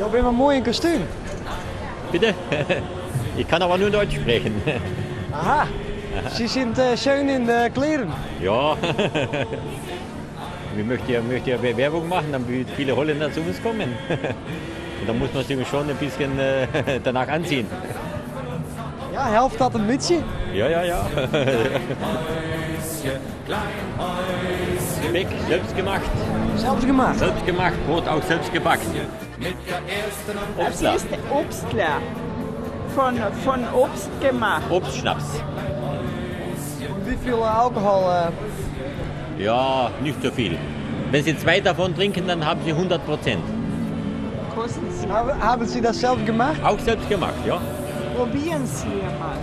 Ja, ben maar mooi in kostuum. Bitte? Ich kann aber nur Deutsch sprechen. Aha. Sie sind schön in de kleren. Ja. Wir möchten ja Werbung machen, damit viele Holländer zu uns kommen. Und da muss man sich schon ein bisschen danach anziehen. Ja, helft dat een beetje? Ja, ja, ja. Speck, selbst gemacht. Zelfs gemaakt. Selbst gemacht, Brot auch selbst gebacken. Das Obstler. ist Obstler. Von Obst gemacht. Obstschnaps. Wie veel alcohol? Ja, nicht so viel. Wenn Sie 2 davon trinken, dann haben Sie 100%. Kosten Sie. Haben Sie das zelf gemacht? Auch selbst gemacht, ja. Probieren Sie mal.